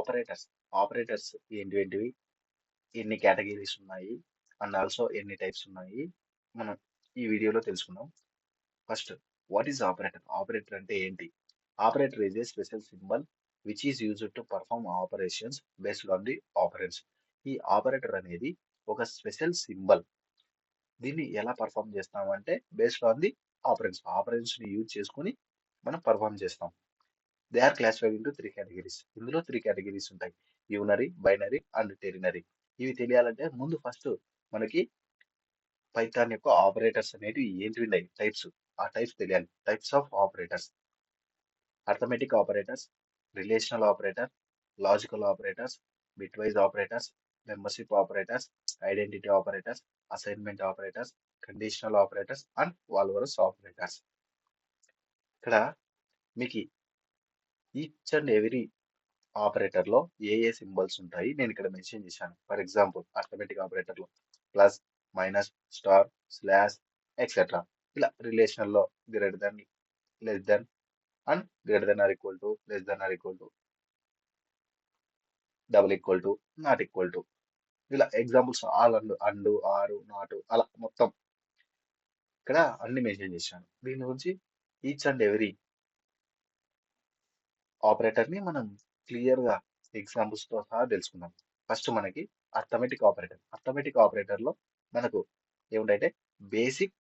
Operators. Operators ఏంటివేంటివి? ఎన్ని categories ఉన్నాయి? And also ఎన్ని టైప్స్ ఉన్నాయి? మనం ఈ వీడియోలో తెలుసుకుందాం. First, what is operator? Operator అంటే ఏంటి? Operator is a special symbol which is used to perform operations based on the operands. ఈ ఆపరేటర్ అనేది ఒక స్పెషల్ సింబల్. దీన్ని ఎలా పర్ఫార్మ్ చేస్తామంటే based on the operands. Operands ని యూజ్ చేసుకుని మనం పర్ఫార్మ్ చేస్తాం. They are classified into 3 categories. ఇందులో 3 కేటగిరీస్ ఉంటాయి: యూనరీ, బైనరీ అండ్ టెరినరీ. ఇవి తెలియాలంటే ముందు ఫస్ట్ మనకి పైథాన్ యొక్క ఆపరేటర్స్ అనేవి ఏంటివి ఉన్నాయి టైప్స్, ఆ టైప్స్ తెలియాలి. Types of operators: arithmetic operators, relational operator, logical operators, bitwise operators, membership operators, identity operators, assignment operators, conditional operators and walrus operators. ఇక్కడ మీకు ఈచ్ అండ్ ఎవ్రీ ఆపరేటర్ లో ఏ ఏ సింబల్స్ ఉంటాయి నేను ఇక్కడ మెన్షన్ చేశాను. ఫర్ ఎగ్జాంపుల్, అర్థమెటిక్ ఆపరేటర్ లో plus, minus, star, slash, etcetera. ఇలా relational లో greater than, less than and greater than or equal to, less than or equal to, double equal to, not equal to. ఇలా examples all and or, not, అలా మొత్తం ఇక్కడ అన్ని mention చేశాను. దీని గురించి ఈచ్ అండ్ ఎవ్రీ ఆపరేటర్ ని మనం క్లియర్ గా ఎగ్జాంపుల్స్ తో సహా తెలుసుకుందాం. ఫస్ట్ మనకి అర్థమెటిక్ ఆపరేటర్. అర్థమెటిక్ ఆపరేటర్ లో మనకు ఏముంటాయంటే బేసిక్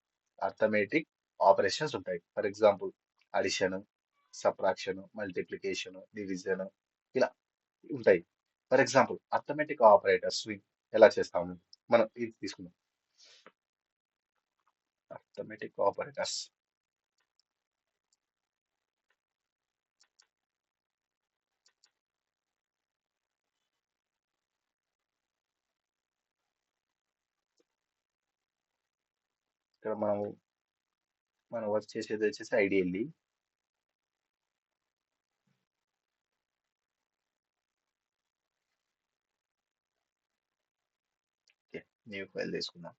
అర్థమెటిక్ ఆపరేషన్స్ ఉంటాయి. For example, addition, subtraction, multiplication, division, ఇలా ఉంటాయి. ఫర్ ఎగ్జాంపుల్, అర్థమెటిక్ ఆపరేటర్స్ ఎలా చేస్తాము మనం ఇది తీసుకుందాం. అర్థమెటిక్ ఆపరేటర్స్ ఇక్కడ మనం వర్క్ చేసేది వచ్చేసి ఐడియల్లీ. న్యూ ఫైల్ తీసుకుందాం.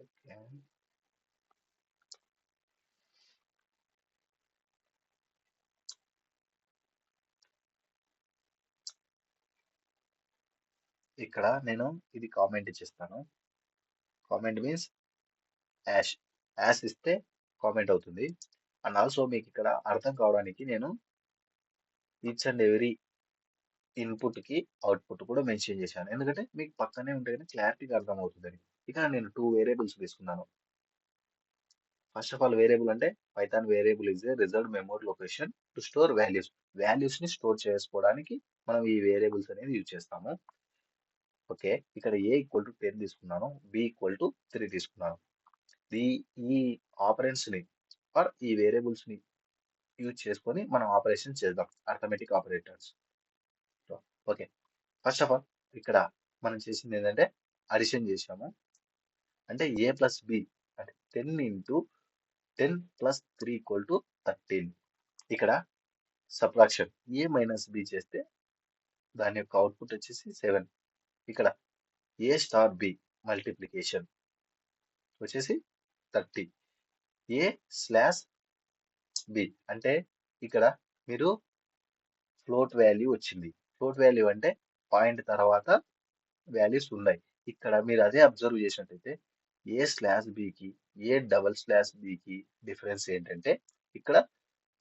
ఓకే, ఇక్కడ నేను ఇది కామెంట్ ఇచ్చేస్తాను. Comment means hash. యాష్ ఇస్తే కామెంట్ అవుతుంది. అండ్ ఆల్సో మీకు ఇక్కడ అర్థం కావడానికి నేను ఈచ్ అండ్ ఎవ్రీ ఇన్పుట్ కి అవుట్పుట్ కూడా మెన్షన్ చేశాను. ఎందుకంటే మీకు పక్కనే ఉంటే కానీ క్లారిటీగా అర్థం అవుతుందని. ఇక్కడ నేను 2 వేరియబుల్స్ తీసుకున్నాను. ఫస్ట్ ఆఫ్ ఆల్, వేరియబుల్ అంటే Python variable is a reserved memory location to store values. Values ని స్టోర్ చేసుకోవడానికి మనం ఈ వేరియబుల్స్ అనేది యూజ్ చేస్తాము. ఓకే, ఇక్కడ ఏ ఈక్వల్ టు 10 తీసుకున్నాను, బి ఈక్వల్ టు 3 తీసుకున్నాను. ఈ ఆపరెంట్స్ ని ఆర్ ఈ వేరియబుల్స్ ని యూజ్ చేసుకొని మనం ఆపరేషన్ చేద్దాం, arithmetic operators. Okay, first of all ఇక్కడ మనం చేసింది ఏంటంటే అడిషన్ చేసాము. అంటే ఏ ప్లస్ బి అంటే 10 ఇంటూ 10 ప్లస్ 3 ఈక్వల్ టు 13. ఇక్కడ సబ్ట్రాక్షన్ ఏ మైనస్ బి చేస్తే దాని యొక్క అవుట్పుట్ వచ్చేసి 7. ఇక్కడ ఏ స్టార్ బి మల్టిప్లికేషన్ వచ్చేసి 30. ఏ స్లాష్ బి అంటే ఇక్కడ మీరు ఫ్లోట్ వాల్యూ వచ్చింది. ఫ్లోట్ వాల్యూ అంటే పాయింట్ తర్వాత వాల్యూస్ ఉన్నాయి. ఇక్కడ మీరు అదే అబ్జర్వ్ చేసినట్టయితే ఏ స్లాష్ బికి ఏ డబల్ స్లాష్ బికి డిఫరెన్స్ ఏంటంటే ఇక్కడ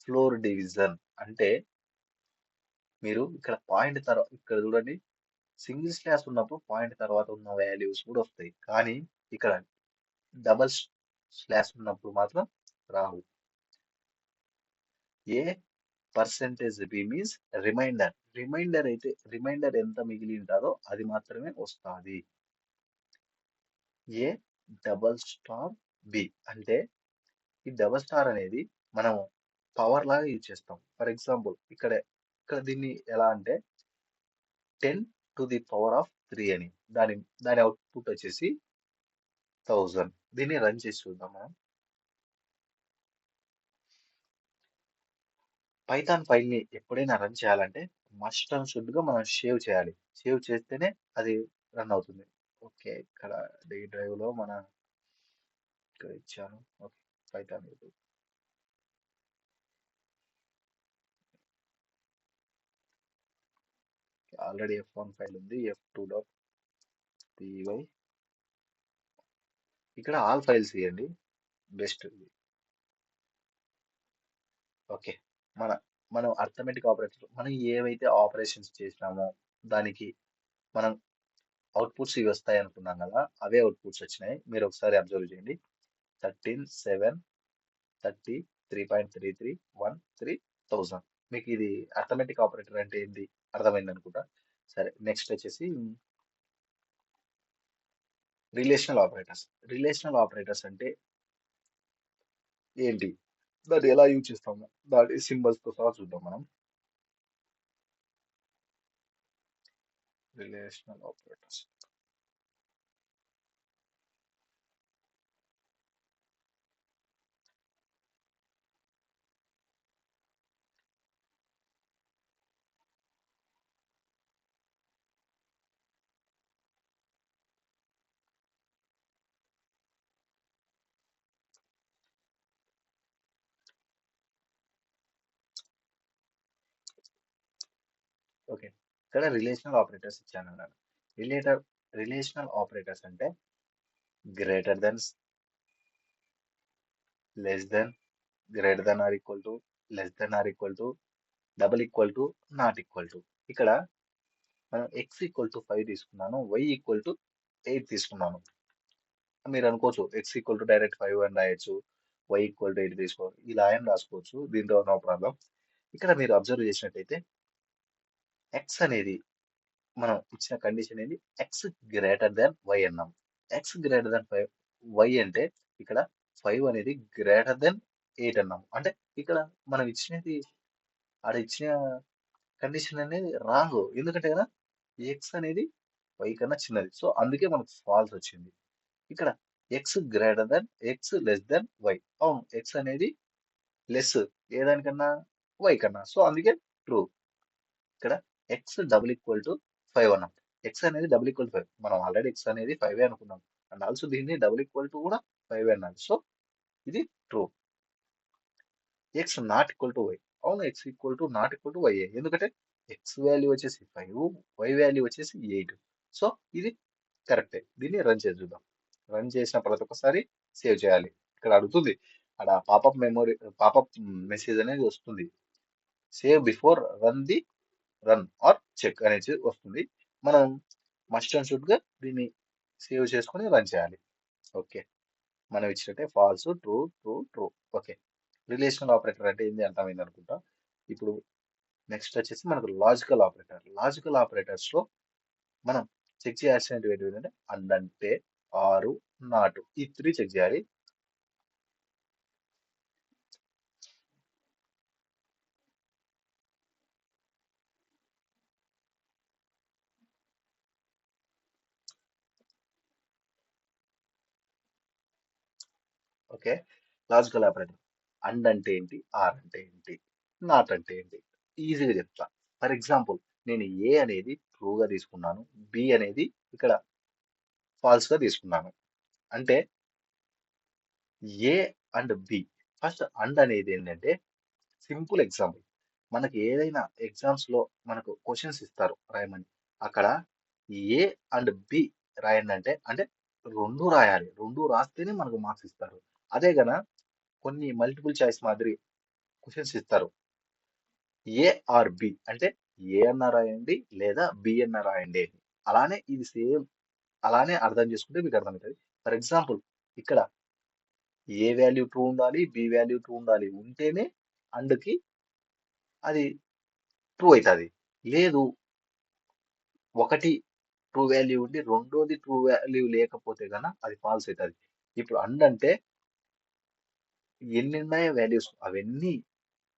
ఫ్లోర్ డివిజన్. అంటే మీరు ఇక్కడ పాయింట్ తర్వాత ఇక్కడ చూడండి, సింగిల్ స్లాష్ ఉన్నప్పుడు పాయింట్ తర్వాత ఉన్న వాల్యూస్ కూడా వస్తాయి, కానీ ఇక్కడ డబల్ స్లాష్ ఉన్నప్పుడు మాత్రం రావు. A percentage B means remainder. Remainder అయితే రిమైండర్ ఎంత మిగిలి ఉంటుందో అది మాత్రమే వస్తుంది. ఏ డబల్ స్టార్ బి అంటే ఈ డబల్ స్టార్ అనేది మనం పవర్ లాగా యూజ్ చేస్తాం. ఫర్ ఎగ్జాంపుల్, ఇక్కడ దీన్ని ఎలా అంటే 10 టు ది పవర్ ఆఫ్ 3 అని, దాని అవుట్పుట్ వచ్చేసి 1000. దీన్ని రన్ చేసి చూద్దాం మనం. పైథాన్ ఫైల్ ని ఎప్పుడైనా రన్ చేయాలంటే మస్ట్ అండ్ షుడ్ గా మనం సేవ్ చేయాలి. సేవ్ చేస్తేనే అది రన్ అవుతుంది. ఓకే. ఇక్కడ డి డ్రైవ్ లో ఇక్కడ ఇచ్చాను. Okay. Python already F1 file ఉంది. F2 dot py. ఇక్కడ ఆల్ ఫైల్స్ ఇవ్వండి. బెస్ట్. ఓకే. మన మనం అర్థమెటిక్ ఆపరేటర్ మనం ఏవైతే ఆపరేషన్స్ చేసినామో దానికి మనం అవుట్పుట్స్ ఇవి వస్తాయి అనుకున్నాం కదా, అవే అవుట్పుట్స్ వచ్చినాయి. మీరు ఒకసారి అబ్జర్వ్ చేయండి. 13 7 30 3.33 13,000. మీకు ఇది అర్థమెటిక్ ఆపరేటర్ అంటే ఏంటి అర్థమైంది అనుకుంటా. సరే, నెక్స్ట్ వచ్చేసి రిలేషనల్ ఆపరేటర్స్. రిలేషనల్ ఆపరేటర్స్ అంటే ఏంటి, దాన్ని ఎలా యూజ్ చేస్తాము, దాని సింబల్స్ తో సహా చూద్దాం మనం. Relational operators. ఓకే. ఇక్కడ రిలేషనల్ ఆపరేటర్స్ ఇచ్చాను అన్నాను. రిలేషనల్ ఆపరేటర్స్ అంటే greater than, less than, greater than or equal to, less than or equal to, double equal to, not equal to. ఇక్కడ మనం x ఈక్వల్ టు 5 తీసుకున్నాను, y ఈక్వల్ టు 8 తీసుకున్నాను. మీరు అనుకోవచ్చు x ఈక్వల్ టు డైరెక్ట్ 5 అని రాయొచ్చు, y equal to 8 తీసుకోవచ్చు, ఇలా అని రాసుకోవచ్చు. దీంతో నో ప్రాబ్లం. ఇక్కడ మీరు అబ్జర్వ్ చేసినట్టయితే x అనేది మనం ఇచ్చిన కండిషన్ ఏంటి, x గ్రేటర్ దాన్ y అన్నాం. x గ్రేటర్ దాన్ 5 y అంటే ఇక్కడ 5 అనేది గ్రేటర్ దాన్ 8 అన్నాం. అంటే ఇక్కడ మనం ఇచ్చినది, ఆడ ఇచ్చిన కండిషన్ అనేది రాంగ్. ఎందుకంటే కదా x అనేది y కన్నా చిన్నది, సో అందుకే మనకు ఫాల్స్ వచ్చింది. ఇక్కడ x greater than, x less than y. అవును, x అనేది లెస్ ఏ దానికన్నా, y కన్నా, సో అందుకే ట్రూ. ఇక్కడ x డబుల్ ఈక్వల్ టు 5 అన్నాం. x అనేది డబుల్ ఈక్వల్ టు 5, మనం ఆల్రెడీ x అనేది 5 అనుకున్నాం, అండ్ ఆల్సో దీన్ని డబుల్ ఈక్వల్ టు కూడా 5 అన్నాడు, సో ఇది true. x not equal to y. అవును, x equal to not equal to y, ఎందుకంటే x వాల్యూ వచ్చేసి 5, y వాల్యూ వచ్చేసి 8, సో ఇది కరెక్టే. దీన్ని రన్ చేసి చూద్దాం. రన్ చేసిన ప్రతి ఒక్కసారి సేవ్ చేయాలి. ఇక్కడ అడుగుతుంది, అక్కడ పాపప్ మెమొరీ, పాపప్ మెసేజ్ అనేది వస్తుంది. Save before run or check అనేది వస్తుంది. మనం మస్ట్ అండ్ షుడ్ గా దీన్ని సేవ్ చేసుకొని రన్ చేయాలి. ఓకే. మనం ఇచ్చినట్టే false, true, true, true. Okay. Relational operator అంటే ఏంది అర్థమైంది అనుకుంటా. ఇప్పుడు నెక్స్ట్ వచ్చేసి మనకు లాజికల్ ఆపరేటర్. లాజికల్ ఆపరేటర్స్ లో మనం చెక్ చేయాల్సినవి ఏంటంటే అండ్ అంటే, ఆరు, నాటు, ఈ త్రీ చెక్ చేయాలి. ఓకే. Logical operator. అండ్ అంటే ఏంటి, ఆర్ అంటే ఏంటి, నాట్ అంటే ఏంటి, ఈజీగా చెప్తా. ఫర్ ఎగ్జాంపుల్, నేను ఏ అనేది ట్రూగా తీసుకున్నాను, బి అనేది ఇక్కడ ఫాల్స్ గా తీసుకున్నాను. అంటే A and B. First and అనేది ఏంటంటే సింపుల్ ఎగ్జాంపుల్. మనకి ఏదైనా ఎగ్జామ్స్ లో మనకు క్వశ్చన్స్ ఇస్తారు రాయమని, అక్కడ ఏ అండ్ బి రాయండి అంటే రెండు రాయాలి, రెండు రాస్తేనే మనకు మార్క్స్ ఇస్తారు. అదే గన కొన్ని మల్టిపుల్ చాయిస్ మాదిరి క్వశ్చన్స్ ఇస్తారు, ఏ ఆర్ బి అంటే ఏ అన్న రాయండి లేదా బి అన్న రాయండి అని. అలానే ఇది సేమ్, అలానే అర్థం చేసుకుంటే మీకు అర్థమవుతుంది. ఫర్ ఎగ్జాంపుల్, ఇక్కడ ఏ వాల్యూ ట్రూ ఉండాలి, బి వాల్యూ ట్రూ ఉండాలి, ఉంటేనే అందుకి అది ట్రూ అవుతుంది. లేదు, ఒకటి ట్రూ వాల్యూ ఉండి రెండోది ట్రూ వాల్యూ లేకపోతే గన అది ఫాల్స్ అవుతుంది. ఇప్పుడు అండ్ అంటే ఎన్ని ఉన్నాయో వాల్యూస్ అవన్నీ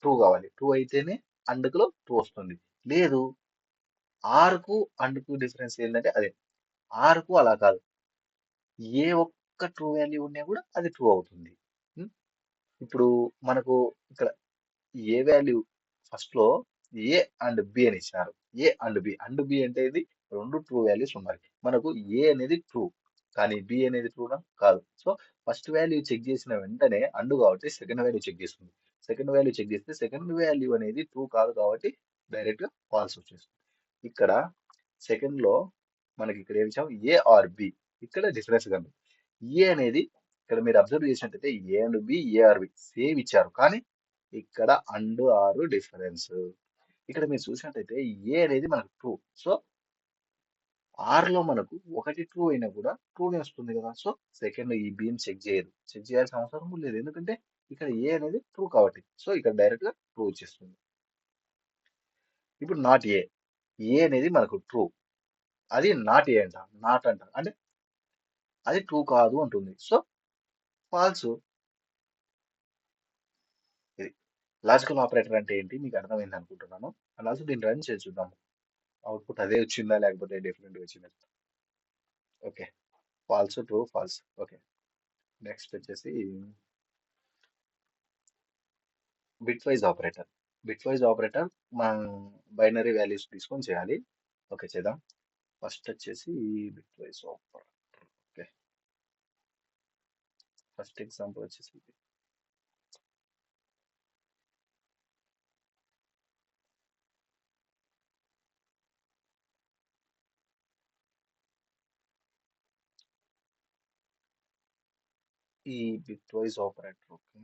ట్రూ కావాలి, ట్రూ అయితేనే అండ్కులో ట్రూ వస్తుంది. లేదు, ఆర్కు అండ్కు డిఫరెన్స్ ఏంటంటే అదే, ఆర్కు అలా కాదు, ఏ ఒక్క ట్రూ వాల్యూ ఉన్నా కూడా అది ట్రూ అవుతుంది. ఉం? ఇప్పుడు మనకు ఇక్కడ ఏ వాల్యూ ఫస్ట్ లో ఏ అండ్ బి అని ఇచ్చినారు. ఏ అండ్ బి అంటే ఇది రెండు ట్రూ వాల్యూస్ ఉండాలి. మనకు ఏ అనేది ట్రూ, కానీ బి అనేది ట్రూనా కాదు. సో ఫస్ట్ వాల్యూ చెక్ చేసిన వెంటనే అండు కాబట్టి సెకండ్ వాల్యూ చెక్ చేస్తుంది. సెకండ్ వాల్యూ చెక్ చేస్తే సెకండ్ వాల్యూ అనేది ట్రూ కాదు కాబట్టి డైరెక్ట్ గా ఫాల్స్ వచ్చేస్తుంది. ఇక్కడ సెకండ్ లో మనకి ఇక్కడ ఏమి ఇచ్చాము, ఏ ఆర్ బి. ఇక్కడ డిఫరెన్స్ కనుక ఏ అనేది ఇక్కడ మీరు అబ్జర్వ్ చేసినట్టయితే A and B, A or B same ఇచ్చారు, కానీ ఇక్కడ అండ్ ఆరు డిఫరెన్స్. ఇక్కడ మీరు చూసినట్టయితే ఏ అనేది మనకు ట్రూ. సో ఆర్ లో మనకు ఒకటి ట్రూ అయినా కూడా ట్రూనే వస్తుంది కదా. సో సెకండ్ ఈ బిని చెక్ చేయదు, చెక్ చేయాల్సిన అవసరం లేదు, ఎందుకంటే ఇక్కడ ఏ అనేది ట్రూ కాబట్టి. సో ఇక్కడ డైరెక్ట్ గా ట్రూ వచ్చేస్తుంది. ఇప్పుడు నాట్ ఏ, ఏ అనేది మనకు ట్రూ, అది నాట్ ఏ అంట, నాట్ అంట అంటే అది ట్రూ కాదు అంటుంది. So false. ఇది లాజికల్ ఆపరేటర్ అంటే ఏంటి మీకు అర్థమైంది అనుకుంటున్నాను. అండ్ ఆల్సో దీన్ని రన్ చేసి చూద్దాం, అవుట్పుట్ అదే వచ్చిందా లేకపోతే డిఫరెంట్ వచ్చిందా. Okay, false true false. Okay, next వచ్చేసి bitwise operator. Bitwise operator మనం బైనరీ వాల్యూస్ తీసుకొని చేయాలి. ఓకే, చేద్దాం. ఫస్ట్ వచ్చేసి bitwise operator. Okay, first example వచ్చేసి ఈ bitwise operator. Okay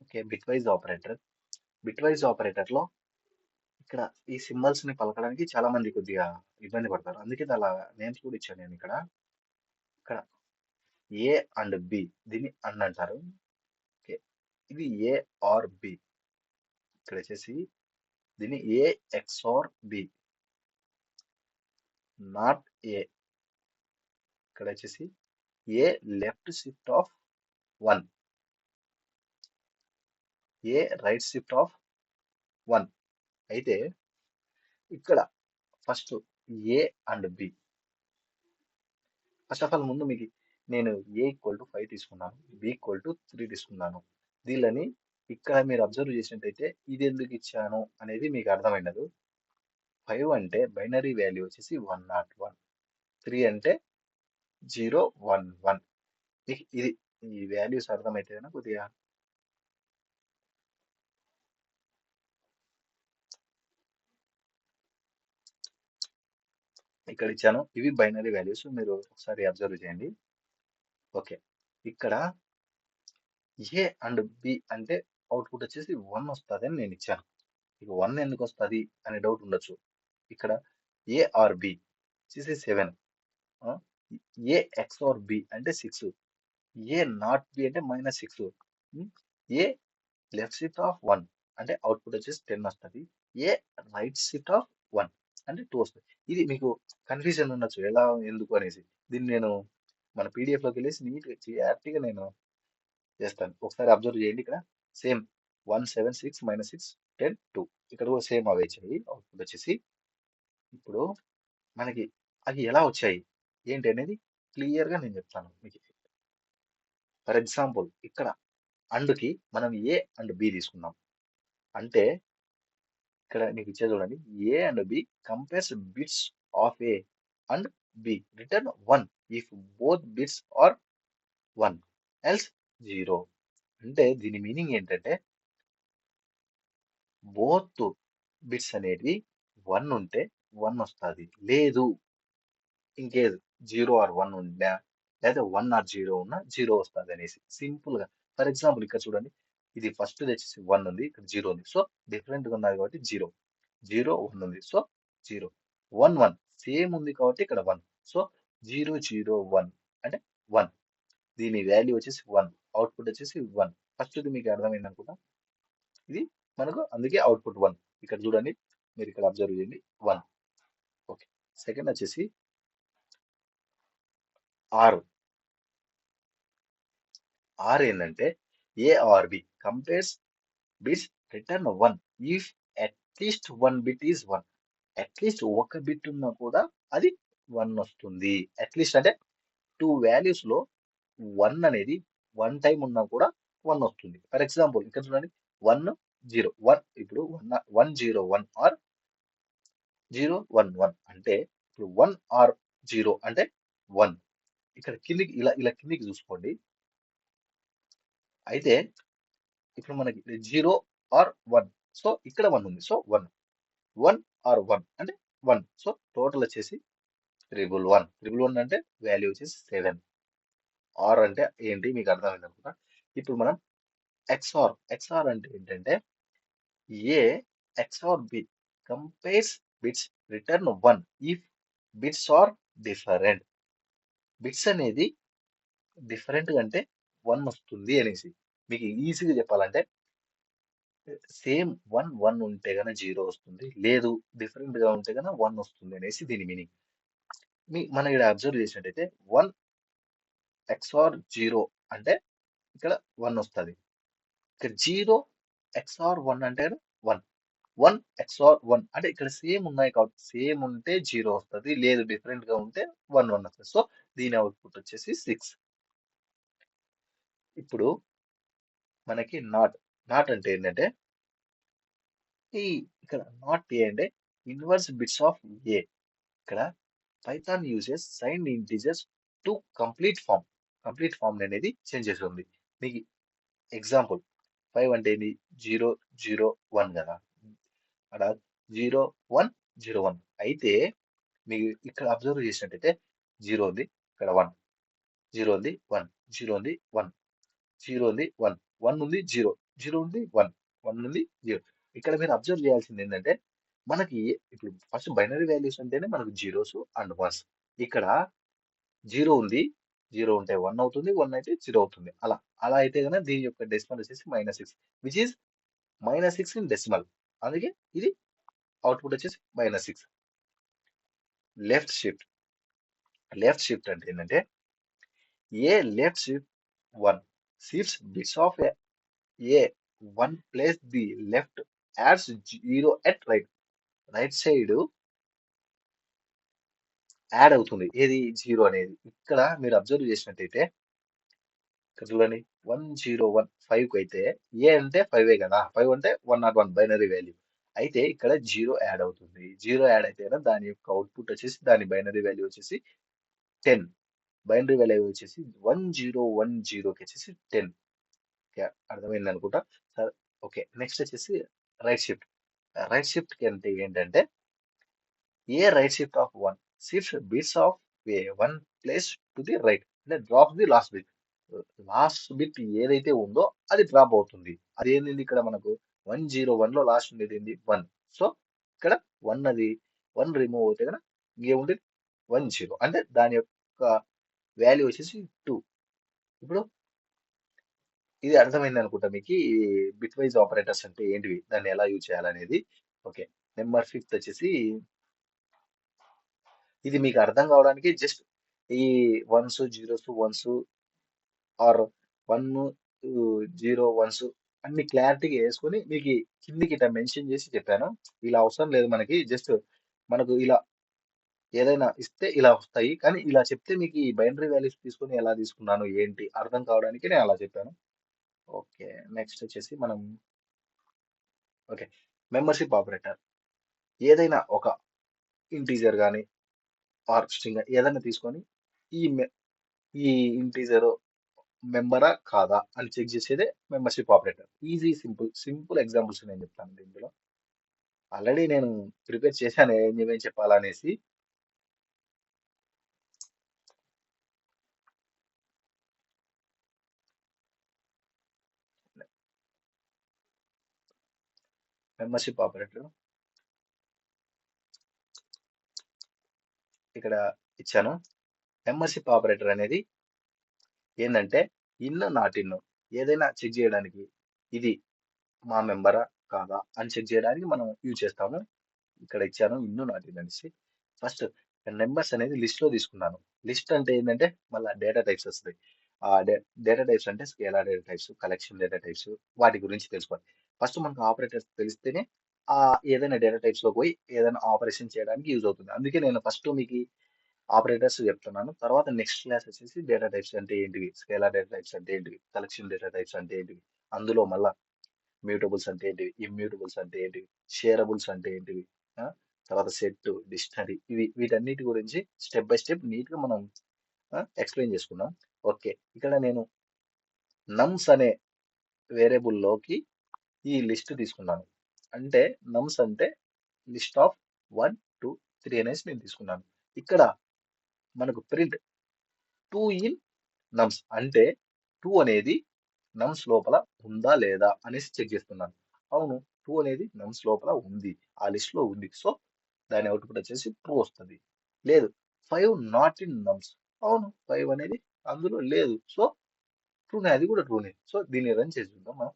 okay, bitwise operator. Bitwise operator లో ఇక్కడ ఈ సింబల్స్ ని పలకడానికి చాలా మంది కొద్దిగా ఇబ్బంది పడతారు, అందుకే అలా నేమ్స్ కూడా ఇచ్చాను నేను ఇక్కడ. ఇక్కడ ఏ అండ్ బి, దీన్ని అండ్ అంటారు. ఓకే, ఇది ఏ ఆర్ బి. ఇక్కడ వచ్చేసి దీన్ని A XOR B. Not A, ఇక్కడ వచ్చేసి A left shift of 1, A right shift of 1. అయితే ఇక్కడ first A and B. First of all ముందు మీకు నేను ఏ ఈక్వల్ టు 5 తీసుకున్నాను, బి ఈక్వల్ టు 3 తీసుకున్నాను. దీనిని ఇక్కడ మీరు అబ్జర్వ్ చేసినట్టయితే ఇది ఎందుకు ఇచ్చాను అనేది మీకు అర్థమైనదు. 5 అంటే బైనరీ వాల్యూ వచ్చేసి 101, 3 అంటే 011. మీకు ఇది ఈ వాల్యూస్ అర్థమైతే కొద్దిగా. ఇక్కడ ఇచ్చాను, ఇవి బైనరీ వాల్యూస్, మీరు ఒకసారి అబ్జర్వ్ చేయండి. ఓకే, ఇక్కడ ఏ అండ్ బి అంటే అవుట్పుట్ వచ్చేసి 1 వస్తుంది అని నేను ఇచ్చాను. ఇక 1 ఎందుకు వస్తుంది అనే డౌట్ ఉండొచ్చు. ఇక్కడ ఏ ఆర్ బి వచ్చేసి 7, ఏ ఎక్స్ ఆర్ బి అంటే 6, ఏ నాట్ బి అంటే -6, ఏ లెఫ్ట్ షిఫ్ట్ ఆఫ్ 1 అంటే అవుట్పుట్ వచ్చేసి 10 వస్తుంది, ఏ రైట్ షిఫ్ట్ ఆఫ్ 1 అంటే 2 వస్తుంది. ఇది మీకు కన్ఫ్యూజన్ ఉండొచ్చు ఎలా ఎందుకు అనేసి. దీన్ని నేను మన పీడిఎఫ్ లోకి వెళ్ళేసి నీట్గా క్లియారిటీగా నేను చేస్తాను, ఒకసారి అబ్జర్వ్ చేయండి. ఇక్కడ సేమ్ 1 7 6 -6 10 2, ఇక్కడ కూడా సేమ్ అవే వచ్చాయి అవుట్పుట్ వచ్చేసి. ఇప్పుడు మనకి అవి ఎలా వచ్చాయి ఏంటి అనేది క్లియర్ గా నేను చెప్తాను మీకు. ఫర్ ఎగ్జాంపుల్ ఇక్కడ అండ్కి మనం ఏ అండ్ బి తీసుకున్నాం అంటే ఇక్కడ మీకు ఇచ్చే చూడండి, A and B compares bits of A and B return 1 if both bits are 1 else 0. అంటే దీని మీనింగ్ ఏంటంటే బోత్ బిట్స్ అనేవి 1 ఉంటే 1 వస్తుంది, లేదు ఇంకేది 0 ఆర్ 1 ఉందా లేదా 1 ఆర్ 0 ఉన్నా 0 వస్తుంది అనేసి సింపుల్ గా. ఫర్ ఎగ్జాంపుల్ ఇక్కడ చూడండి, ఇది ఫస్ట్ వచ్చేసి 1 ఉంది, ఇక్కడ 0 ఉంది. సో డిఫరెంట్ గా ఉన్నది కాబట్టి 0 0 1 ఉంది. సో 0 1 1 సేమ్ ఉంది కాబట్టి ఇక్కడ 1. సో 0 0 1 అంటే 1. దీని వాల్యూ వచ్చేసి 1, అవుట్పుట్ వచ్చేసి 1. ఫస్ట్ ఇది మీకు అర్థమైంది అనుకుంటా. ఇది మనకు అందుకే అవుట్పుట్ 1. ఇక్కడ చూడండి, మీరు ఇక్కడ అబ్జర్వ్ చేయండి 1. ఓకే, సెకండ్ వచ్చేసి ఆర్. ఆర్ ఏంటంటే A or B compares bits return 1 if at least 1 bit is 1. At least ఒక బిట్ ఉన్నా కూడా అది 1 వస్తుంది. అట్లీస్ట్ అంటే 2 వాల్యూస్ లో 1 అనేది 1 టైం ఉన్నా కూడా 1 వస్తుంది. ఫర్ ఎగ్జాంపుల్ ఇక్కడ చూడండి 1 జీరో వన్ ఇప్పుడు 101 ఆర్ 011 అంటే ఇప్పుడు 1 ఆర్ 0 అంటే 1. ఇక్కడ కిందికి ఇలా ఇలా కిందికి చూసుకోండి. అయితే ఇప్పుడు మనకి 0 ఆర్ 1, సో ఇక్కడ 1 ఉంది, సో 1 ఆర్ 1 అంటే 1, సో టోటల్ వచ్చేసి 111. 111 అంటే వాల్యూ వచ్చేసి 7. ఆర్ అంటే ఏంటి మీకు అర్థమైంది అనుకుంటా. ఇప్పుడు మనం ఎక్స్ఆర్ అంటే ఏంటంటే A XOR B compares bits return 1 if bits are different. Bits అనేది డిఫరెంట్ గా అంటే 1 వస్తుంది అనేసి. మీకు ఈజీగా చెప్పాలంటే సేమ్ 1 ఉంటే గన 0 వస్తుంది, లేదు డిఫరెంట్ గా ఉంటే గన 1 వస్తుంది అనేసి దీని మీనింగ్. మనం ఇక్కడ అబ్జర్వ్ చేసినట్టయితే 1 ఎక్స్ఆర్ 0 అంటే ఇక్కడ 1 వస్తుంది. ఇక్కడ 0 ఎక్స్ఆర్ 1 అంటే 1. 1 ఎక్స్ఆర్ 1 అంటే ఇక్కడ సేమ్ ఉన్నాయి కాబట్టి సేమ్ ఉంటే 0 వస్తుంది, లేదు డిఫరెంట్ గా ఉంటే 1 వస్తుంది. సో దీని అవుట్పుట్ వచ్చేసి 6. ఇప్పుడు మనకి నాట్ అంటే ఏంటంటే ఈ ఇక్కడ నాట్ ఏ అంటే ఇన్వర్స్ బిట్స్ ఆఫ్ ఏ. ఇక్కడ Python uses sign integers two complement form అనేది చేంజ్ చేస్తుంది. మీకు ఎగ్జాంపుల్ 5 అంటే ఏంటి 001 కదా, అక్కడ 0101. అయితే మీకు ఇక్కడ అబ్జర్వ్ చేసినట్టయితే 0 ఉంది, ఇక్కడ 1, 0 ఉంది 1, 0 ఉంది 1, 0 ఉంది 1, 1 ఉంది 0, 0 ఉంది 1, 1 ఉంది 0. ఇక్కడ మీరు అబ్జర్వ్ చేయాల్సింది ఏంటంటే మనకి ఇప్పుడు ఫస్ట్ బైనరీ వాల్యూస్ అంటేనే మనకు జీరోస్ అండ్ వన్స్. ఇక్కడ 0 ఉంది, 0 ఉంటే 1 అవుతుంది, 1 అయితే 0 అవుతుంది. అలా అలా అయితే కనుక దీని యొక్క డెసిమల్ వచ్చేసి -6, విచ్ ఈస్ -6 ఇన్ డెసిమల్. అందుకే ఇది అవుట్పుట్ వచ్చేసి -6. లెఫ్ట్ షిఫ్ట్ అంటే ఏంటంటే ఏ left shift 1 shifts bits of a 1 place the left adds 0 at right side add అవుతుంది ఏది 0 అనేది. ఇక్కడ మీరు అబ్జర్వ్ చేసినట్టయితే ఇక్కడ చూడండి 101 5 కి అయితే ఏ అంటే 5 కదా, 5 అంటే 101 బైనరీ వాల్యూ. అయితే ఇక్కడ 0 యాడ్ అవుతుంది. 0 యాడ్ అయితే దాని యొక్క అవుట్పుట్ వచ్చేసి దాని బైనరీ వాల్యూ వచ్చేసి 10. బైనరీ వాల్యూ వచ్చేసి 1010 కి వచ్చేసి 10. అర్థమైంది అనుకుంటా. సరే, ఓకే. నెక్స్ట్ వచ్చేసి రైట్ షిఫ్ట్. రైట్ షిఫ్ట్ కి అంటే ఏంటంటే A right shift of 1 shift bits of A 1 place to the right అంటే drop the last bit. Last bit ఏదైతే ఉందో అది డ్రాప్ అవుతుంది. అది ఏంది ఇక్కడ మనకు 101 లో లాస్ట్ ఉండేది ఏంది 1. సో ఇక్కడ 1 రిమూవ్ అవుతే కనుక ఇంకేముంటుంది 10 అంటే దాని యొక్క వాల్యూ వచ్చేసి 2. ఇప్పుడు ఇది అర్థమైంది అనుకుంటా మీకు బిట్ వైజ్ ఆపరేటర్స్ అంటే ఏంటివి, దాన్ని ఎలా యూజ్ చేయాలనేది. ఓకే. నెంబర్ 5 వచ్చేసి ఇది మీకు అర్థం కావడానికి జస్ట్ ఈ once zeros once are 1 0 1s అన్ని క్లారిటీగా వేసుకొని మీకు కిందికి ఇట్లా మెన్షన్ చేసి చెప్పాను. ఇలా అవసరం లేదు మనకి, జస్ట్ మనకు ఇలా ఏదైనా ఇస్తే ఇలా వస్తాయి, కానీ ఇలా చెప్తే మీకు ఈ బైనరీ వాల్యూస్ తీసుకొని ఎలా తీసుకున్నాను ఏంటి అర్థం కావడానికి నేను అలా చెప్పాను. ఓకే. నెక్స్ట్ వచ్చేసి మనం ఓకే మెంబర్షిప్ ఆపరేటర్. ఏదైనా ఒక ఇంటీజర్ కానీ ఆర్ స్ట్రింగ్ ఏదైనా తీసుకొని ఈ ఈ ఇంటీజర్ మెంబరా కాదా అని చెక్ చేసేదే membership operator. Easy simple examples నేను చెప్తాను దీంట్లో. ఆల్రెడీ నేను ప్రిపేర్ చేశాను ఏమేమి చెప్పాలనేసి. మెంబర్షిప్ ఆపరేటర్ ఇక్కడ ఇచ్చాను. మెంబర్షిప్ ఆపరేటర్ అనేది ఏంటంటే నాట్ ఇన్ ఏదైనా చెక్ చేయడానికి ఇది మా మెంబరా కాదా అని చెక్ చేయడానికి మనం యూజ్ చేస్తాము. ఇక్కడ ఇచ్చాను నాట్ ఇన్ అనేసి. ఫస్ట్ నెంబర్స్ అనేది లిస్ట్ లో తీసుకున్నాను. లిస్ట్ అంటే ఏంటంటే మళ్ళీ డేటా టైప్స్ వస్తాయి. ఆ డేటా టైప్స్ అంటే scalar data types, collection data types, వాటి గురించి తెలుసుకోవాలి. ఫస్ట్ మనకు ఆపరేటర్స్ తెలిస్తేనే ఆ ఏదైనా డేటా టైప్స్ లో పోయి ఏదైనా ఆపరేషన్ చేయడానికి యూజ్ అవుతుంది. అందుకే నేను ఫస్ట్ మీకు ఆపరేటర్స్ చెప్తున్నాను. తర్వాత నెక్స్ట్ క్లాస్ వచ్చేసి డేటా టైప్స్ అంటే ఏంటివి, స్కేలార్ డేటా టైప్స్ అంటే ఏంటివి, కలెక్షన్ డేటా టైప్స్ అంటే ఏంటివి, అందులో మళ్ళా మ్యూటబుల్స్ అంటే ఏంటివి, ఇమ్యూటబుల్స్ అంటే ఏంటివి, షేరబుల్స్ అంటే ఏంటివి, ఆ, తర్వాత సెట్, డిక్షనరీ, వీటన్నిటి గురించి స్టెప్ బై స్టెప్ నీట్ గా మనం ఎక్స్ప్లెయిన్ చేసుకున్నాం. ఓకే, ఇక్కడ నేను నమ్స్ అనే వేరియబుల్ లోకి ఈ లిస్ట్ తీసుకున్నాను. అంటే నమ్స్ అంటే లిస్ట్ ఆఫ్ 1 2 3 అనేసి నేను తీసుకున్నాను. ఇక్కడ మనకు ప్రింట్ 2 ఇన్ నమ్స్ అంటే 2 అనేది నమ్స్ లోపల ఉందా లేదా అనేసి చెక్ చేస్తున్నాను. అవును, 2 అనేది నమ్స్ లోపల ఉంది, ఆ లిస్ట్ లో ఉంది. సో దాని అవుట్పుట్ వచ్చేసి ట్రూ వస్తుంది. లేదు, 5 నాట్ ఇన్ నమ్స్, అవును 5 అనేది అందులో లేదు. సో ట్రూనే, అది కూడా ట్రూనే. సో దీన్ని రన్ చేసి చూద్దాం మనం.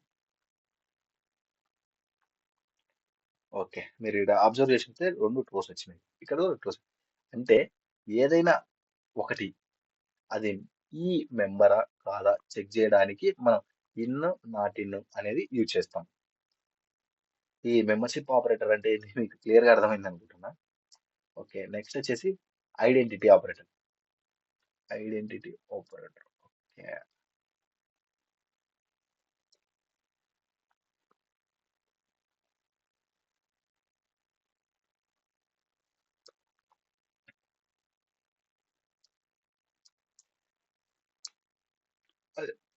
ఓకే, మీరు ఇక్కడ అబ్జర్వ్ చేసితే రెండు ట్రూస్ వచ్చినాయి, ఇక్కడ కూడా ట్రూస్. అంటే ఏదైనా ఒకటి అది ఈ మెంబరా కాదా చెక్ చేయడానికి మనం ఇన్ నాట్ ఇన్ అనేది యూజ్ చేస్తాం. ఈ మెంబర్షిప్ ఆపరేటర్ అంటే ఏంటి మీకు క్లియర్ గా అర్థమైంది అనుకుంటున్నా. ఓకే, నెక్స్ట్ వచ్చేసి identity operator. Identity operator, okay.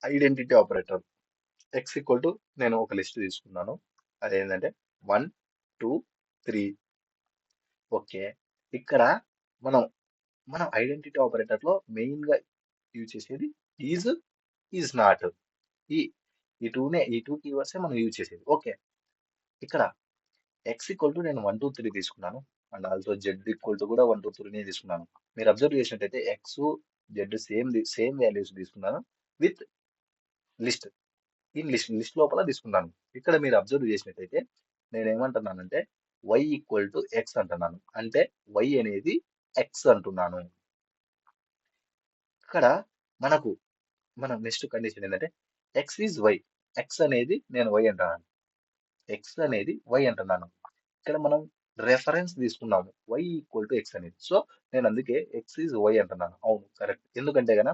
Identity operator X equal to, నేను ఒక లిస్ట్ తీసుకున్నాను, అదేంటంటే 1 2 3. ఓకే, ఇక్కడ మనం మనం ఐడెంటిటీ ఆపరేటర్ లో మెయిన్ గా యూజ్ చేసేది ఈజ్, ఈజ్ నాట్. ఈ ఈ టూ కీవర్డ్స్ మనం యూజ్ చేసేది. ఓకే, ఇక్కడ ఎక్స్ ఈక్వల్ టు నేను 1 2 3 తీసుకున్నాను, and also Z equal to కూడా 1 2 3 తీసుకున్నాను. మీరు అబ్జర్వ్ చేసినట్టయితే ఎక్స్ జెడ్ సేమ్ వాల్యూస్ తీసుకున్నాను విత్ లిస్ట్. ఈ లిస్ట్ లోపల తీసుకున్నాను. ఇక్కడ మీరు అబ్జర్వ్ చేసినట్టయితే నేను ఏమంటున్నానంటే వై ఈక్వల్ టు ఎక్స్ అంటున్నాను, అంటే వై అనేది ఎక్స్ అంటున్నాను. ఇక్కడ మనకు మన నెక్స్ట్ కండిషన్ ఏంటంటే ఎక్స్ ఈజ్ వై, ఎక్స్ అనేది నేను వై అంటున్నాను, ఎక్స్ అనేది వై అంటున్నాను. ఇక్కడ మనం రెఫరెన్స్ తీసుకున్నాము వై ఈక్వల్ టు ఎక్స్ అనేది. సో నేను అందుకే ఎక్స్ ఈజ్ వై అంటున్నాను. అవును, కరెక్ట్. ఎందుకంటే గన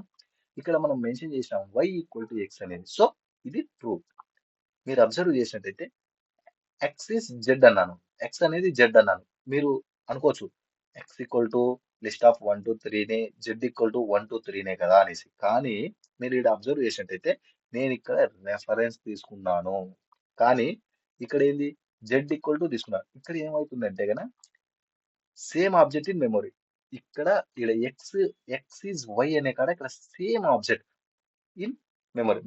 ఇక్కడ మనం మెన్షన్ చేసినాం వై ఈక్వల్ టు ఎక్స్ అనేది. సో ఇది ట్రూ. మీరు అబ్జర్వ్ చేసినట్టయితే ఎక్స్ ఇస్ జెడ్ అన్నాను, ఎక్స్ అనేది జెడ్ అన్నాను. మీరు అనుకోవచ్చు X equal to list of 1 2 3నే, జెడ్ ఈక్వల్ టు 1 2 3నే కదా అనేసి. కానీ మీరు ఇక్కడ అబ్జర్వ్ చేసినట్టయితే నేను ఇక్కడ రెఫరెన్స్ తీసుకున్నాను, కానీ ఇక్కడ ఏంది జెడ్ ఈక్వల్ టు తీసుకున్నాను. ఇక్కడ ఏమవుతుందంటే గన సేమ్ ఆబ్జెక్ట్ ఇన్ మెమొరీ. ఇక్కడ ఇక్కడ ఎక్స్ ఎక్స్ ఈజ్ వై అనే కాడ ఇక్కడ సేమ్ ఆబ్జెక్ట్ ఇన్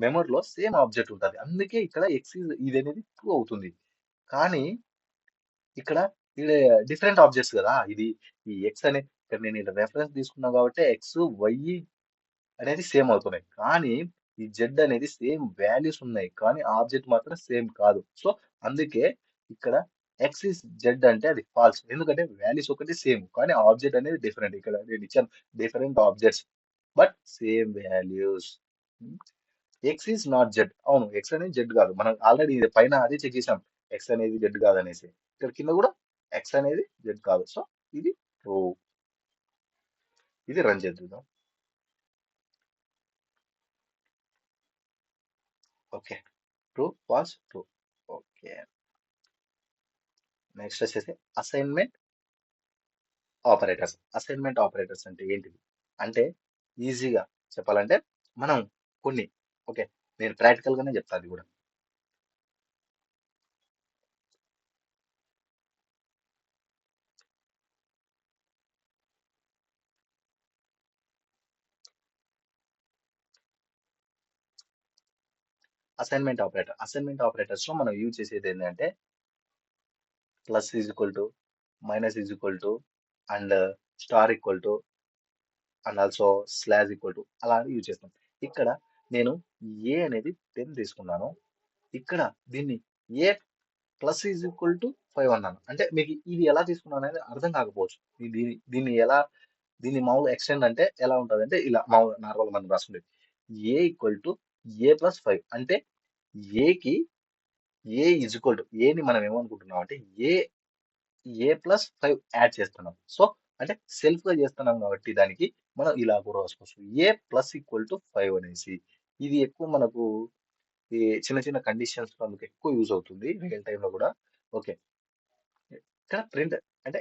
మెమొరీలో సేమ్ ఆబ్జెక్ట్ ఉంటుంది. అందుకే ఇక్కడ ఎక్స్ ఇది అనేది ట్రూ అవుతుంది. కానీ ఇక్కడ ఇది డిఫరెంట్ ఆబ్జెక్ట్స్ కదా ఇది. ఈ ఎక్స్ అనే ఇక్కడ నేను ఇక్కడ రెఫరెన్స్ తీసుకున్నా కాబట్టి ఎక్స్ వై అనేది సేమ్ అవుతున్నాయి. కానీ ఈ జెడ్ అనేది సేమ్ వాల్యూస్ ఉన్నాయి, కానీ ఆబ్జెక్ట్ మాత్రం సేమ్ కాదు. సో అందుకే ఇక్కడ ఎక్స్ ఇస్ జెడ్ అంటే అది ఫాల్స్. ఎందుకంటే వాల్యూస్ ఒకటి సేమ్, కానీ ఆబ్జెక్ట్ అనేది డిఫరెంట్. ఇక్కడ నేను ఇచ్చాను different objects but same values. X is not Z, అవును ఎక్స్ అనేది జెడ్ కాదు. మనం ఆల్రెడీ పైన అదే చెక్ చేసాం, ఎక్స్ అనేది జెడ్ కాదు అనేసి. ఇక్కడ కింద కూడా ఎక్స్ అనేది జెడ్ కాదు. సో ఇది ట్రూ. ఇది రన్ చేద్దాం. Okay, true false true. Okay, next వచ్చేసి అసైన్మెంట్ ఆపరేటర్స్. అసైన్మెంట్ ఆపరేటర్స్ అంటే ఏంటిది అంటే ఈజీగా చెప్పాలంటే మనం కొన్ని, ఓకే నేను ప్రాక్టికల్ గానే చెప్తాను అది కూడా. అసైన్మెంట్ ఆపరేటర్స్ లో మనం యూజ్ చేసేది ఏంటంటే plus is equal to, minus is equal to, and star equal to, and also slash equal to, అలా యూజ్ చేస్తాం. ఇక్కడ నేను ఏ అనేది 10 తీసుకున్నాను, ఇక్కడ దీన్ని ఏ ప్లస్ ఈజ్ ఈక్వల్ టు 5 అన్నాను. అంటే మీకు ఇది ఎలా తీసుకున్నాను అనేది అర్థం కాకపోవచ్చు. దీన్ని ఎలా, దీన్ని మామూలు ఎక్స్టెండ్ అంటే ఎలా ఉంటుంది అంటే ఇలా మామూలు నార్మల్ మనం రాసుకుంటుంది ఏ ఈక్వల్ టు ఏ ప్లస్ 5 అంటే ఏకి ఏ ఈజ్ ఈక్వల్ టు, ఏని మనం ఏమనుకుంటున్నాం అంటే ఏ ఏ ప్లస్ 5 యాడ్ చేస్తున్నాం. సో అంటే సెల్ఫ్ గా చేస్తున్నాం కాబట్టి దానికి మనం ఇలా కూడా రాసుకోవచ్చు ఏ ప్లస్ ఈక్వల్ టు 5 అనేసి. ఇది ఎక్కువ మనకు ఈ చిన్న చిన్న కండిషన్స్ మనకు ఎక్కువ యూజ్ అవుతుంది రియల్ టైమ్ లో కూడా. ఓకే, ఇక్కడ ప్రింట్ అంటే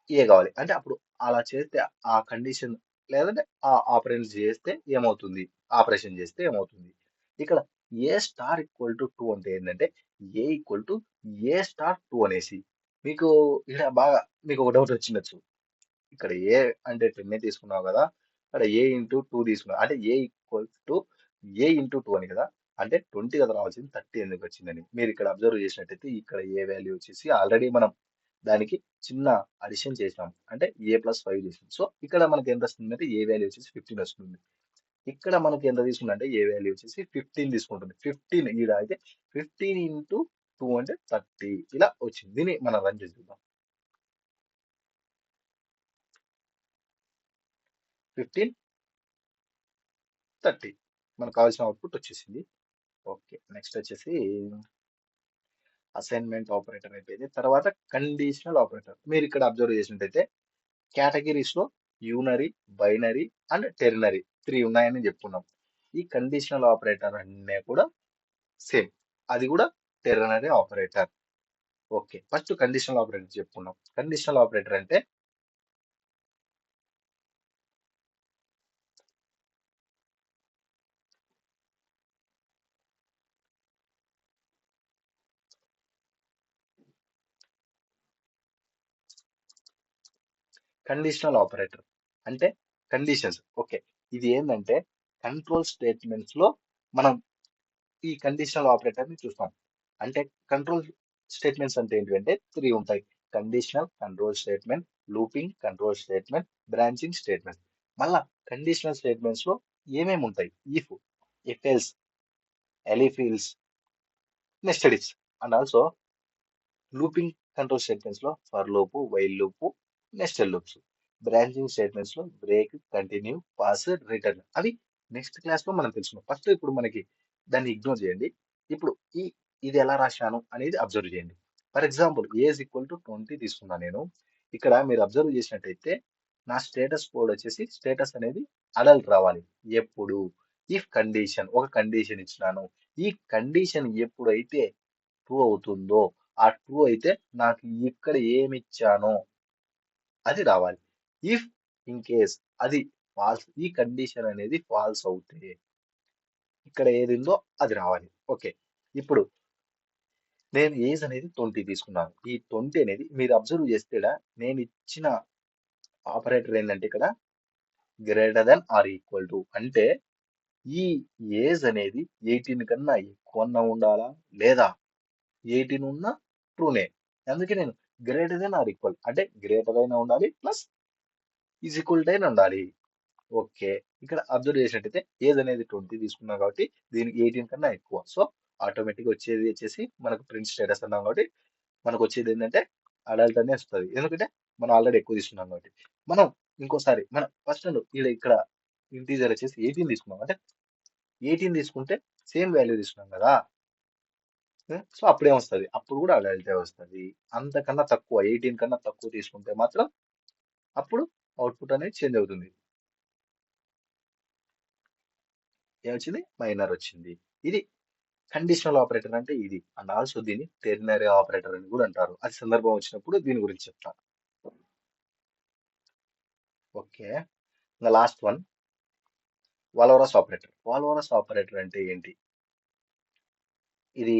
ఏ కావాలి అంటే అప్పుడు అలా చేస్తే ఆ కండిషన్ లేదంటే ఆ ఆపరేషన్ చేస్తే ఏమవుతుంది, ఆపరేషన్ చేస్తే ఏమవుతుంది. ఇక్కడ A star equal to two అంటే ఏంటంటే A equal to A star two అనేసి మీకు ఇక్కడ బాగా మీకు ఒక డౌట్ వచ్చిండొచ్చు. ఇక్కడ ఏ అంటే 10 తీసుకున్నావు కదా, ఇక్కడ ఏ ఇంటూ టూ తీసుకున్నావు అంటే A equal to A into two అని కదా, అంటే 20 కదా రావాల్సింది 30 ఎందుకు వచ్చిందని మీరు ఇక్కడ అబ్జర్వ్ చేసినట్టయితే ఇక్కడ ఏ వాల్యూ వచ్చేసి ఆల్రెడీ మనం దానికి చిన్న అడిషన్ చేసాం అంటే a+5 చేసాం. సో ఇక్కడ మనకి ఎంత వస్తుంది అంటే ఏ వాల్యూ వచ్చేసి 15 వస్తుంది. ఇక్కడ మనకి ఎంత తీసుకుంది అంటే ఏ వాల్యూ వచ్చేసి 15 తీసుకుంటుంది. 15 ఈడ అయితే 15 ఇంటూ టూ అంటే 30 ఇలా వచ్చింది. దీన్ని మనం రన్ చేసి చూద్దాం. 15 30 మనకు కావాల్సిన అవుట్పుట్ వచ్చేసింది. ఓకే, నెక్స్ట్ వచ్చేసి అసైన్మెంట్ ఆపరేటర్ అయిపోయింది. తర్వాత కండిషనల్ ఆపరేటర్ మీరు ఇక్కడ అబ్జర్వ్ చేసినట్టయితే కేటగిరీస్ లో యూనరీ, బైనరీ అండ్ టెర్నరీ 3 ఉన్నాయని చెప్పుకున్నాం. ఈ కండిషనల్ ఆపరేటర్ అన్నీ కూడా సేమ్, అది కూడా ternary operator. Okay, first conditional operator చెప్పుకున్నాం. కండిషనల్ ఆపరేటర్ అంటే కండిషనల్ ఆపరేటర్ అంటే కండిషన్స్. ఓకే, ఇది ఏంటంటే కంట్రోల్ స్టేట్మెంట్స్ లో మనం ఈ కండిషనల్ ఆపరేటర్ ని చూస్తాం. అంటే కంట్రోల్ స్టేట్మెంట్స్ అంటే ఏంటంటే 3 ఉంటాయి: conditional control statement, looping control statement, branching statement. మళ్ళా కండిషనల్ స్టేట్మెంట్స్ లో ఏమేమి ఉంటాయి: if, if else, elif else, nested ifs. And also looping control statements లో for loop, while loop, nested loops. Branching statements లో break, continue, pass, return. అవి next class లో మనం తెలుసుకున్నాం. ఫస్ట్ ఇప్పుడు మనకి దాన్ని ఇగ్నోర్ చేయండి. ఇప్పుడు ఇది ఎలా రాశాను అనేది అబ్జర్వ్ చేయండి. For example age equal to 20 తీసుకున్నాను నేను. ఇక్కడ మీరు అబ్జర్వ్ చేసినట్టయితే నా స్టేటస్ కోడ్ వచ్చేసి స్టేటస్ అనేది అడల్ట్ రావాలి. ఎప్పుడు ఇఫ్ కండిషన్, ఒక కండిషన్ ఇచ్చినాను, ఈ కండిషన్ ఎప్పుడైతే ట్రూ అవుతుందో, ఆ ట్రూ అయితే నాకు ఇక్కడ ఏమి ఇచ్చానో అది రావాలి. ఇఫ్ ఇన్ కేస్ అది ఫాల్స్, ఈ కండిషన్ అనేది ఫాల్స్ అవుతే ఇక్కడ ఏది ఉందో అది రావాలి. ఓకే, ఇప్పుడు నేను ఏజ్ అనేది 20 తీసుకున్నాను. ఈ 20 అనేది మీరు అబ్జర్వ్ చేస్తే ఈడ నేను ఇచ్చిన ఆపరేటర్ ఏంటంటే ఇక్కడ greater than or equal to అంటే ఈ ఏజ్ అనేది 18 కన్నా ఎక్కువన్నా ఉండాలా, లేదా 18 ఉన్న ట్రూనే. అందుకే నేను గ్రేటర్ దెన్ ఆర్ ఈక్వల్ అంటే గ్రేటర్ అయినా ఉండాలి ప్లస్ ఈజ్ ఈక్వల్ టు అయినా ఉండాలి. ఓకే, ఇక్కడ అబ్జర్వ్ చేసినట్టయితే ఏజ్ అనేది 20 తీసుకున్నాం కాబట్టి దీనికి 18 కన్నా ఎక్కువ. సో ఆటోమేటిక్ వచ్చేది వచ్చేసి మనకు ప్రింట్ స్టేటస్ అన్నాం కాబట్టి మనకు వచ్చేది ఏంటంటే అడల్ట్ అనే వస్తుంది. ఎందుకంటే మనం ఆల్రెడీ ఎక్కువ తీసుకున్నాం కాబట్టి. మనం ఇంకోసారి మనం ఫస్ట్ ఇక్కడ ఇంటీజర్ వచ్చేసి 18 తీసుకున్నాం అంటే 18 తీసుకుంటే సేమ్ వాల్యూ తీసుకున్నాం కదా. సో అప్పుడేమొస్తుంది, అప్పుడు కూడా అడల్టే వస్తుంది. అంతకన్నా తక్కువ 18 కన్నా తక్కువ తీసుకుంటే మాత్రం అప్పుడు అవుట్పుట్ అనేది చేంజ్ అవుతుంది. ఏమొచ్చింది, మైనర్ వచ్చింది. ఇది కండిషనల్ ఆపరేటర్ అంటే ఇది. అండ్ ఆల్సో దీన్ని టెర్నరీ ఆపరేటర్ అని కూడా అంటారు. అది సందర్భం వచ్చినప్పుడు దీని గురించి చెప్తాను. ఓకే, ఇంకా లాస్ట్ వన్ వాల్వరస్ ఆపరేటర్. వాల్వరస్ ఆపరేటర్ అంటే ఏంటి? ఇది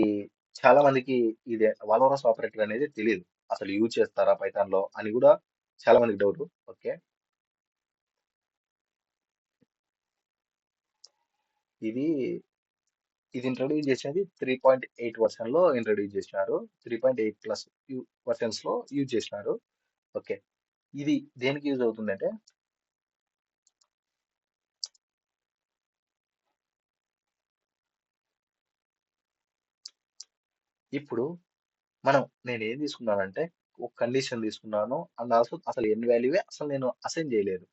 చాలా మందికి ఇది వాల్వరస్ ఆపరేటర్ అనేది తెలియదు. అసలు యూజ్ చేస్తారా పైథాన్ లో అని కూడా చాలా మందికి డౌట్. ఓకే, ఇది ఇది ఇంట్రొడ్యూస్ చేసినది 3.8 వర్షన్ లో ఇంట్రొడ్యూస్ చేసినారు. 3.8+ వర్షన్స్ లో యూజ్ చేసినారు. ఓకే, ఇది దేనికి యూజ్ అవుతుందంటే ఇప్పుడు నేను ఏం తీసుకున్నానంటే ఒక కండిషన్ తీసుకున్నాను. అండ్ ఆల్సో అసలు ఎన్ వాల్యూవే అసలు నేను అసైన్ చేయలేదు.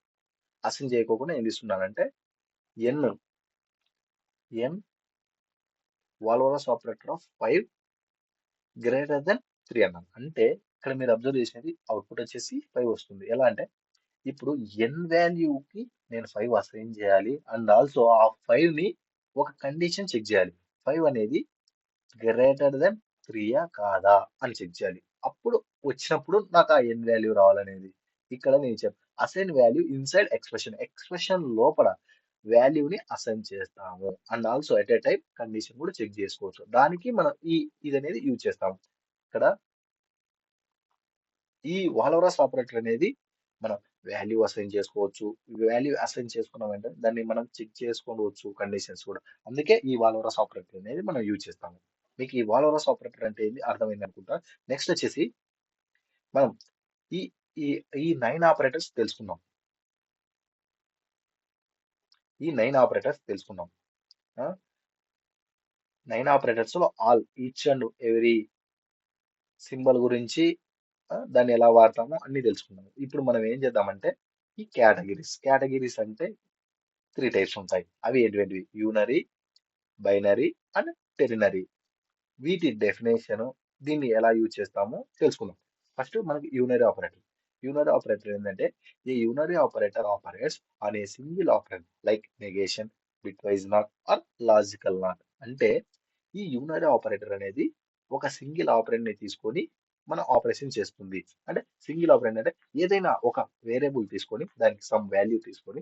అసైన్ చేయకోకుండా ఏం తీసుకున్నానంటే ఎన్ ఎన్ వాల్వరస్ ఆపరేటర్ ఆఫ్ 5 గ్రేటర్ దెన్ 3 అన్నాను. అంటే ఇక్కడ మీరు అబ్జర్వ్ చేసేది అవుట్పుట్ వచ్చేసి 5 వస్తుంది. ఎలా అంటే ఇప్పుడు ఎన్ వాల్యూకి నేను 5 అసైన్ చేయాలి. అండ్ ఆల్సో ఆ 5 ని ఒక కండిషన్ చెక్ చేయాలి. 5 అనేది గ్రేటర్ దెన్ 3యా కాదా అని చెక్ చేయాలి. అప్పుడు వచ్చినప్పుడు నాకు ఆ ఎన్ వాల్యూ రావాలనేది. ఇక్కడ నేను assign value inside expression. Expression లోపల వాల్యూని అసైన్ చేస్తాము. And also at a time condition కూడా చెక్ చేసుకోవచ్చు. దానికి మనం ఇదనేది యూజ్ చేస్తాము. ఇక్కడ ఈ వాల్వరస్ ఆపరేటర్ అనేది మనం వాల్యూ అసైన్ చేసుకోవచ్చు. వాల్యూ అసైన్ చేసుకున్న వెంటనే దాన్ని మనం చెక్ చేసుకోవచ్చు కండిషన్స్ కూడా. అందుకే ఈ వాల్వరస్ ఆపరేటర్ అనేది మనం యూజ్ చేస్తాము. మీకు ఈ వాల్వరస్ ఆపరేటర్ అంటే ఏంది అర్థమైంది అనుకుంటా. నెక్స్ట్ వచ్చేసి మనం ఈ ఈ ఈ 9 ఆపరేటర్స్ తెలుసుకుందాం. ఈ 9 ఆపరేటర్స్ తెలుసుకుందాం. ఆ! 9 ఆపరేటర్స్ లో all each and every symbol గురించి దాన్ని ఎలా వాడతామో అన్ని తెలుసుకుందాం. ఇప్పుడు మనం ఏం చేద్దామంటే ఈ కేటగిరీస్ అంటే 3 టైప్స్ ఉంటాయి. అవి ఏంటివేంటివి? Unary, binary and ternary. వీటి డెఫినేషన్ దీన్ని ఎలా యూజ్ చేస్తామో తెలుసుకుందాం. ఫస్ట్ మనకి యూనరీ ఆపరేటర్. యూనరీ ఆపరేటర్ ఏంటంటే ఈ unary operator operates on a single operand like negation, bitwise not or logical not. అంటే ఈ యూనరీ ఆపరేటర్ అనేది ఒక సింగిల్ ఆపరెంట్ ని తీసుకొని మన ఆపరేషన్ చేస్తుంది. అంటే సింగిల్ ఆపరెంట్ అంటే ఏదైనా ఒక వేరియబుల్ తీసుకొని దానికి సమ్ వాల్యూ తీసుకొని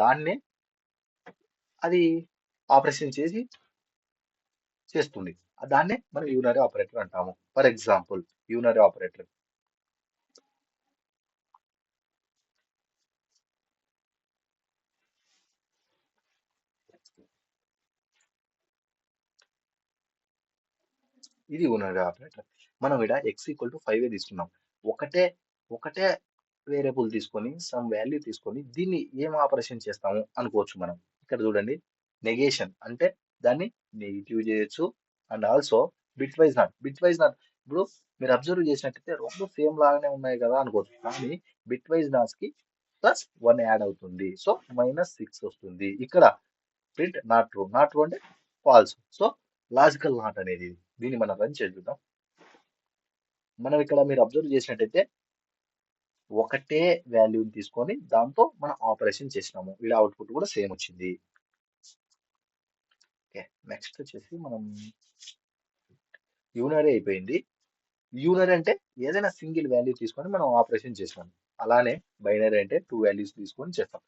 దాన్నే అది ఆపరేషన్ చేస్తుంది. దాన్నే మనం యూనరీ ఆపరేటర్ అంటాము. ఫర్ ఎగ్జాంపుల్ యూనరీ ఆపరేటర్ ఇది యూనరీ ఆపరేటర్. మనం ఇక్కడ x ఈక్వల్ టు 5 తీసుకున్నాం. ఒకటే ఒకటే వేరియబుల్ తీసుకొని సమ్ వాల్యూ తీసుకొని దీన్ని ఏం ఆపరేషన్ చేస్తాము అనుకోవచ్చు మనం. ఇక్కడ చూడండి నెగేషన్ అంటే దాన్ని నెగిటివ్ చేయొచ్చు. And also bit wise not ఇప్పుడు మీరు అబ్జర్వ్ చేసినట్టయితే రెండు సేమ్ లాగానే ఉన్నాయి కదా అనుకోవచ్చు. కానీ బిట్ వైజ్ నాట్స్ కి ప్లస్ 1 యాడ్ అవుతుంది. సో -6 వస్తుంది. ఇక్కడ ప్రింట్ నాట్ ట్రూ అంటే ఫాల్స్. సో లాజికల్ నాట్ అనేది ఇది. దీన్ని మనం రన్ చేద్దాం. మనం ఇక్కడ మీరు అబ్జర్వ్ చేసినట్టయితే ఒకటే వాల్యూని తీసుకొని దాంతో మనం ఆపరేషన్ చేసినాము. ఇక్కడ అవుట్పుట్ కూడా సేమ్ వచ్చింది. ఓకే, నెక్స్ట్ వచ్చేసి మనం యూనరీ అయిపోయింది. యూనరీ అంటే ఏదైనా సింగిల్ వాల్యూ తీసుకొని మనం ఆపరేషన్ చేసినాం. అలానే బైనరీ అంటే 2 వాల్యూస్ తీసుకొని చేస్తాం.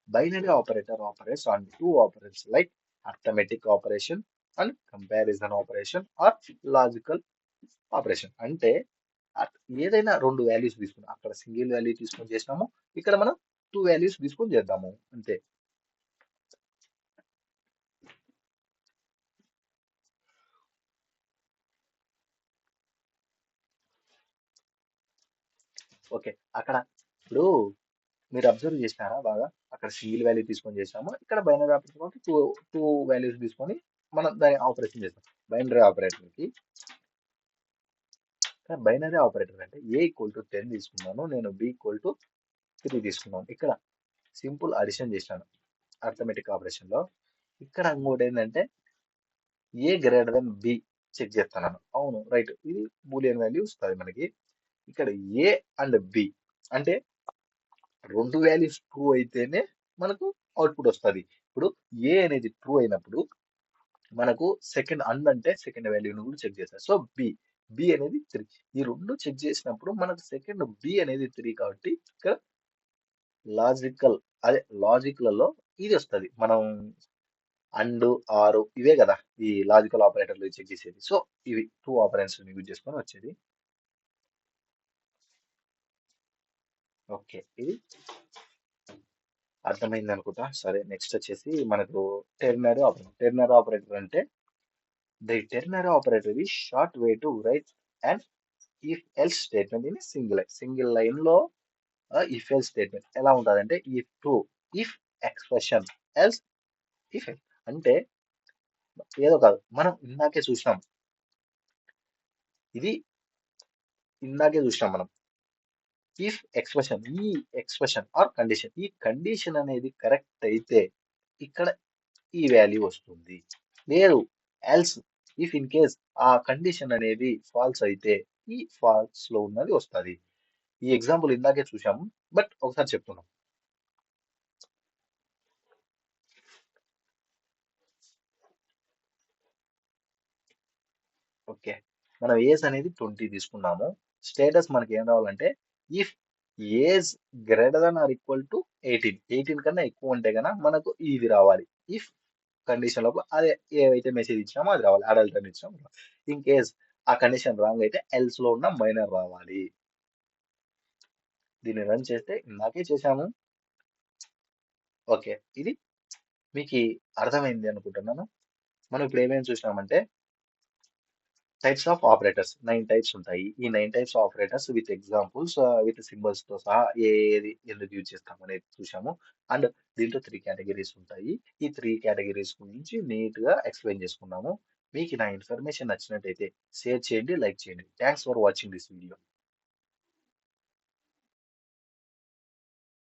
Binary operator operates on 2 operations like arithmetic operation and comparison operation or logical operation. అంటే ఏదైనా రెండు వాల్యూస్ తీసుకున్నాం. అక్కడ సింగిల్ వాల్యూ తీసుకొని చేసినాము. ఇక్కడ మనం 2 వాల్యూస్ తీసుకొని చేద్దాము అంతే. ఓకే, అక్కడ ఇప్పుడు మీరు అబ్జర్వ్ చేసినారా బాగా? అక్కడ సింగిల్ వాల్యూ తీసుకొని చేసాము. ఇక్కడ binary operator two two values తీసుకొని మనం దాన్ని ఆపరేషన్ చేస్తాం. బైనరీ ఆపరేటర్ కి బైనరీ ఆపరేటర్ అంటే ఏ ఈక్వల్ టు 10 తీసుకున్నాను, నేను బి ఈక్వల్ టు 3 తీసుకున్నాను. ఇక్కడ సింపుల్ అడిషన్ చేశాను అర్థమెటిక్ ఆపరేషన్ లో. ఇక్కడ ఇంకోటి ఏంటంటే ఏ గ్రేటర్ దెన్ బి చెక్ చేస్తున్నాను. అవును, రైట్, ఇది బూలియన్ వాల్యూ వస్తుంది మనకి. ఇక్కడ ఏ అండ్ బి అంటే రెండు వాల్యూస్ ట్రూ అయితేనే మనకు అవుట్పుట్ వస్తుంది. ఇప్పుడు ఏ అనేది ట్రూ అయినప్పుడు మనకు సెకండ్ అంటే సెకండ్ వాల్యూని కూడా చెక్ చేస్తారు. సో బి అనేది 3. ఈ రెండు చెక్ చేసినప్పుడు మనకు సెకండ్ బి అనేది 3 కాబట్టి ఇక్కడ లాజికల్ అదే లాజిక్లలో ఇది వస్తుంది. మనం అండ్ ఆరు ఇవే కదా ఈ లాజికల్ ఆపరేటర్లు చెక్ చేసేది. సో ఇవి 2 ఆపరెంట్స్ యూజ్ చేసుకొని వచ్చేది. ఓకే, ఇది అర్థమైంది అనుకుంటా. సరే, నెక్స్ట్ వచ్చేసి మనకు టెర్నరీ ఆపరేటర్ అంటే the ternary operator is short way to write an if else statement in a single line లో if else స్టేట్మెంట్ ఎలా ఉంటుందంటే if true if expression else if else. అంటే ఏదో కాదు, మనం ఇది ఇందాకే చూసినాం మనం. ఇఫ్ ఎక్స్ప్రెషన్ ఈ ఎక్స్ప్రెషన్ ఆర్ కండిషన్ ఈ కండిషన్ అనేది కరెక్ట్ అయితే ఇక్కడ ఈ వాల్యూ వస్తుంది. లేదు ఎల్స్ ఇఫ్ ఇన్ కేస్ ఆ కండిషన్ అనేది ఫాల్స్ అయితే ఈ ఫాల్స్ లో ఉన్నది వస్తుంది. ఈ ఎగ్జాంపుల్ ఇందాకే చూసాము, బట్ ఒకసారి చెప్తున్నాం. ఓకే. మనం ఏజ్ అనేది 20 తీసుకున్నాము. స్టేటస్ మనకి ఏం రావాలంటే if age greater than or equal to 18, 18 కన్నా ఎక్కువ ఉంటే గన మనకు ఇది రావాలి. ఇఫ్ కండిషన్ లోపల అదే ఏవైతే మెసేజ్ ఇచ్చినామో అది రావాలి. అడల్ట్ అని ఇచ్చినాం. ఇన్ కేస్ ఆ కండిషన్ రాంగ్ అయితే ఎల్స్ లో ఉన్న మైనర్ రావాలి. దీన్ని రన్ చేస్తే ఇందాకే చేశాము. ఓకే. ఇది మీకు అర్థమైంది అనుకుంటున్నాను. మనం ఇప్పుడు ఏమేమి చూసినామంటే టైప్స్ ఆఫ్ ఆపరేటర్స్ 9 టైప్స్ ఉంటాయి. ఈ 9 types operators with examples with symbols తో సహా ఏది ఎందుకు యూజ్ చేస్తాం అనేది చూసాము. అండ్ దీంట్లో 3 కేటగిరీస్ ఉంటాయి. ఈ 3 కేటగిరీస్ గురించి నీట్ గా ఎక్స్ప్లెయిన్ చేసుకున్నాము. మీకు నా ఇన్ఫర్మేషన్ నచ్చినట్టయితే షేర్ చేయండి, లైక్ చేయండి. Thanks for watching this video.